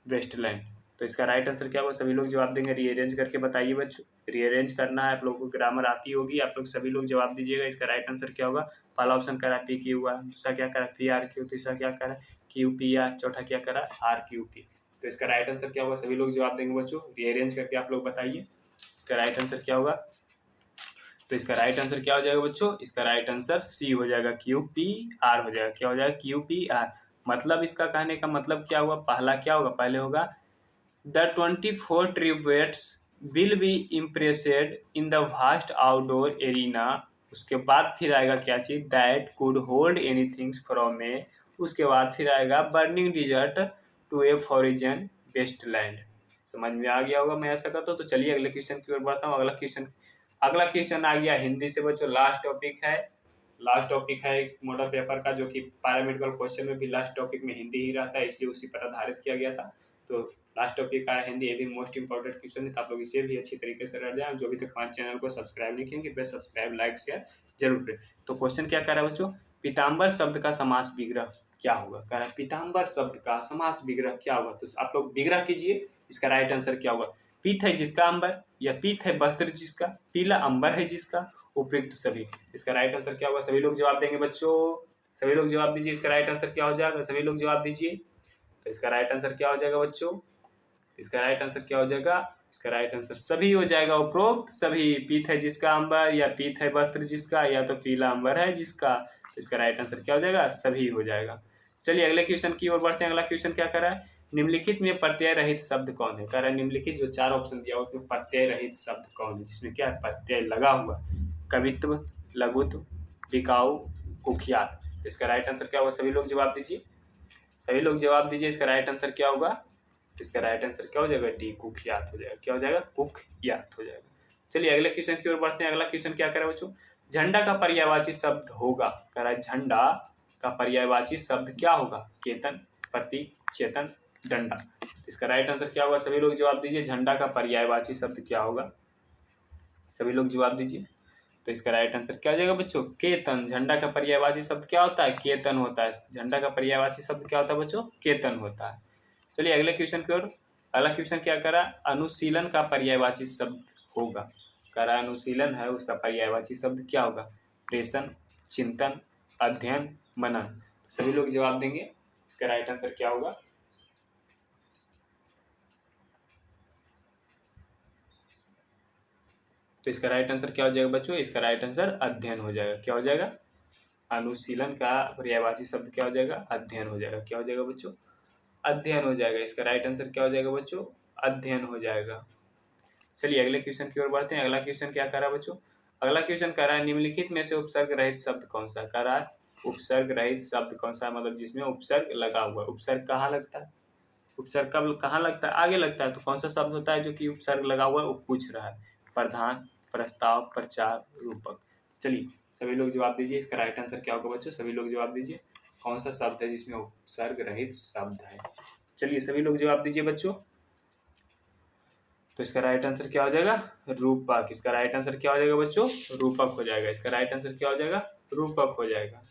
wasteland. तो इसका राइट आंसर क्या होगा, सभी लोग जवाब देंगे, रीअरेंज करके बताइए बच्चों, रीअरेंज करना है, आप लोगों को ग्रामर आती होगी, आप लोग सभी लोग जवाब दीजिएगा। इसका राइट आंसर क्या होगा, पहला ऑप्शन करा पी क्यू हुआ, दूसरा क्या करा पी आर क्यू, तीसरा क्या करा क्यू पी आर, चौथा क्या करा आर क्यू पी। तो इसका राइट आंसर क्या होगा, सभी लोग जवाब देंगे बच्चों, रीअरेंज करके आप लोग बताइए इसका राइट आंसर क्या होगा। तो इसका राइट आंसर क्या हो जाएगा बच्चों, इसका राइट आंसर सी हो जाएगा, क्यू पी आर हो जाएगा, क्या हो जाएगा क्यू पी आर। मतलब इसका कहने का मतलब क्या हुआ, पहला क्या होगा, पहले होगा the 24 tributes will be imprisoned in the vast outdoor arena. उसके बाद फिर आएगा क्या चीज, that could hold anything from a. उसके बाद फिर आएगा burning desert to a frozen wasteland. समझ में आ गया होगा मैं ऐसा करता हूँ। तो चलिए अगले क्वेश्चन की ओर बढ़ता हूँ। अगला क्वेश्चन आ गया हिंदी से बच्चों, लास्ट टॉपिक है, लास्ट टॉपिक है मॉडल पेपर का, जो कि पैरामेडिकल क्वेश्चन में भी लास्ट टॉपिक में हिंदी ही रहता है, इसलिए उसी पर आधारित किया गया था। तो लास्ट टॉपिक आया हिंदी, ये भी मोस्ट इंपॉर्टेंट क्वेश्चन है, तो आप लोग इसे भी अच्छी तरीके से रह जाए। जो भी तक हमारे चैनल को सब्सक्राइब नहीं किएंगे बस सब्सक्राइब लाइक शेयर जरूर करें। तो क्वेश्चन क्या कर रहा है बच्चों, पीताम्बर शब्द का समास विग्रह क्या होगा, कह रहा है पीताम्बर शब्द का समास विग्रह क्या होगा। तो आप लोग विग्रह कीजिए, इसका राइट आंसर क्या होगा, पीत है जिसका अंबर, या पीत है वस्त्र जिसका, पीला अंबर है जिसका, उपयुक्त सभी। इसका राइट आंसर क्या होगा, सभी लोग जवाब देंगे बच्चों, सभी लोग जवाब दीजिए, इसका राइट आंसर क्या हो जाएगा, सभी लोग जवाब दीजिए। तो इसका राइट आंसर क्या हो जाएगा बच्चों, इसका राइट आंसर क्या हो जाएगा, इसका राइट आंसर सभी हो जाएगा, उपरोक्त सभी। पीत है जिसका अंबर, या पीत है वस्त्र जिसका, या तो पीला अंबर है जिसका। तो इसका राइट आंसर क्या हो जाएगा, सभी हो जाएगा। चलिए अगले क्वेश्चन की ओर बढ़ते हैं। अगला क्वेश्चन क्या कर रहा है, निम्नलिखित में प्रत्यय रहित शब्द कौन है। कह रहा है निम्नलिखित जो 4 ऑप्शन दिया हुआ उसमें प्रत्यय रहित शब्द कौन है, जिसमें क्या है प्रत्यय लगा हुआ, कवित्व, लघुत्व, बिकाऊ, कुख्यात। इसका राइट आंसर क्या होगा, सभी लोग जवाब दीजिए, सभी लोग जवाब दीजिए, इसका राइट आंसर क्या होगा। इसका राइट आंसर क्या हो जाएगा, डी कुख्यात हो जाएगा, क्या हो जाएगा कुख्यात हो जाएगा। चलिए अगले क्वेश्चन की ओर बढ़ते हैं। अगला क्वेश्चन क्या करें बच्चों, झंडा का पर्यायवाची शब्द होगा। कह रहा है झंडा का पर्यायवाची शब्द क्या होगा, केतन, प्रतीक, चेतन, डंडा। इसका राइट आंसर क्या होगा, सभी लोग जवाब दीजिए, झंडा का पर्यायवाची शब्द क्या होगा, सभी लोग जवाब दीजिए। तो इसका राइट आंसर क्या हो जाएगा बच्चों, केतन। झंडा का पर्यायवाची शब्द क्या होता है, केतन होता है। झंडा का पर्यायवाची शब्द क्या होता है बच्चों, केतन होता है। चलिए अगले क्वेश्चन की ओर। अगला क्वेश्चन क्या करा, अनुशीलन का पर्यायवाची शब्द होगा। करा अनुशीलन है उसका पर्यायवाची शब्द क्या होगा, प्रेषण, चिंतन, अध्ययन, मनन। सभी लोग जवाब देंगे, इसका राइट आंसर क्या होगा। तो इसका राइट आंसर क्या हो जाएगा बच्चों, इसका राइट आंसर अध्ययन हो जाएगा, क्या हो जाएगा, अनुशीलन का पर्यायवाची शब्द क्या हो जाएगा, अध्ययन हो जाएगा, क्या हो जाएगा बच्चों, अध्ययन हो जाएगा। इसका राइट आंसर क्या हो जाएगा बच्चों, अध्ययन हो जाएगा। चलिए अगले क्वेश्चन की ओर बढ़ते हैं। अगला क्वेश्चन क्या कर रहा है बच्चों, अगला क्वेश्चन कर रहा है निम्नलिखित में से उपसर्ग रहित शब्द कौन सा। कर रहा है उपसर्ग रहित शब्द कौन सा, मतलब जिसमें उपसर्ग लगा हुआ है। उपसर्ग कहाँ लगता है, उपसर्ग कब कहाँ लगता है, आगे लगता है। तो कौन सा शब्द होता है जो कि उपसर्ग लगा हुआ है, वो पूछ रहा है। प्रधान, प्रस्ताव, प्रचार, रूपक। चलिए सभी लोग जवाब दीजिए, इसका राइट आंसर क्या होगा बच्चों, सभी लोग जवाब दीजिए, कौन सा शब्द है जिसमें उपसर्ग रहित शब्द है। चलिए सभी लोग जवाब दीजिए बच्चों। तो इसका राइट आंसर क्या हो जाएगा, रूपक। इसका राइट आंसर क्या हो जाएगा बच्चों, रूपक हो जाएगा। इसका राइट आंसर क्या हो जाएगा, रूपक हो जाएगा।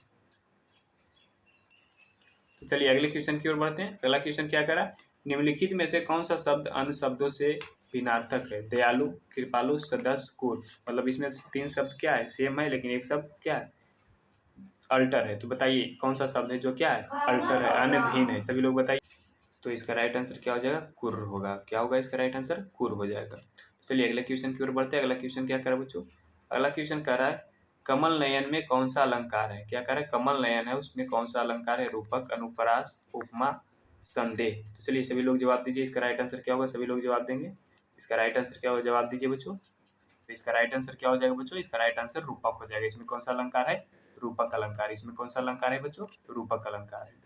तो चलिए अगले क्वेश्चन की ओर बढ़ते हैं। अगला क्वेश्चन क्या करा, निम्नलिखित में से कौन सा शब्द अन्य शब्दों से भिन्नार्थक है। दयालु, कृपालु, सदस्य, क्रूर। मतलब इसमें 3 शब्द क्या है, सेम है, लेकिन एक शब्द क्या है, अल्टर है। तो बताइए कौन सा शब्द है जो क्या है, अल्टर है, अन्य भिन्न है, सभी लोग बताइए। तो इसका राइट आंसर क्या हो जाएगा, कुर्र होगा, क्या होगा इसका राइट आंसर, कुर्र हो जाएगा। चलिए अगले क्वेश्चन की ओर बढ़ते हैं। अगला क्वेश्चन क्या कर रहा है बच्चों? अगला क्वेश्चन कह रहा है कमल नयन में कौन सा अलंकार है? क्या कह रहा है? कमल नयन है, उसमें कौन सा अलंकार है? रूपक, अनुप्रास, उपमा, संदेह। तो चलिए सभी लोग जवाब दीजिए। इसका राइट आंसर क्या होगा? सभी लोग जवाब देंगे। इसका राइट आंसर क्या होगा? जवाब दीजिए बच्चों। तो इसका राइट आंसर क्या हो जाएगा बच्चों? इसका राइट आंसर रूपक हो जाएगा। इसमें कौन सा अलंकार है? रूपक अलंकार। इसमें कौन सा अलंकार है बच्चों? रूपक अलंकार है।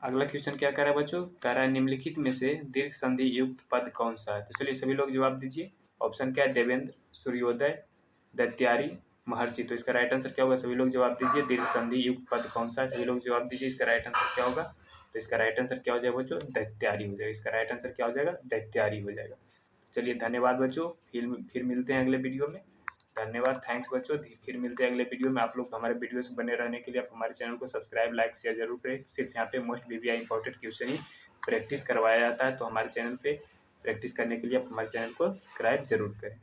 अगला क्वेश्चन क्या कर रहा है बच्चों? कह रहा है निम्नलिखित में से दीर्घ संधि युक्त पद कौन सा है? तो चलिए सभी लोग जवाब दीजिए। ऑप्शन क्या है? देवेंद्र, सूर्योदय, दैत्यारी, महर्षि। तो इसका राइट आंसर क्या होगा? सभी लोग जवाब दीजिए। दीर्घ संधि युक्त पद कौन सा है? सभी लोग जवाब दीजिए। इसका राइट आंसर क्या होगा? तो इसका राइट आंसर क्या हो जाएगा बच्चों? दैत्यारी हो जाएगा। इसका राइट आंसर क्या हो जाएगा? दैत्यारी हो जाएगा। चलिए धन्यवाद बच्चों। फिर मिलते हैं अगले वीडियो में। धन्यवाद, थैंक्स बच्चों। फिर मिलते हैं अगले वीडियो में। आप लोग हमारे वीडियो से बने रहने के लिए आप हमारे चैनल को सब्सक्राइब, लाइक, शेयर जरूर करें। सिर्फ यहाँ पे मोस्ट वीवीआई इंपॉर्टेंट क्वेश्चन ही प्रैक्टिस करवाया जाता है, तो हमारे चैनल पे प्रैक्टिस करने के लिए आप हमारे चैनल को सब्सक्राइब जरूर करें।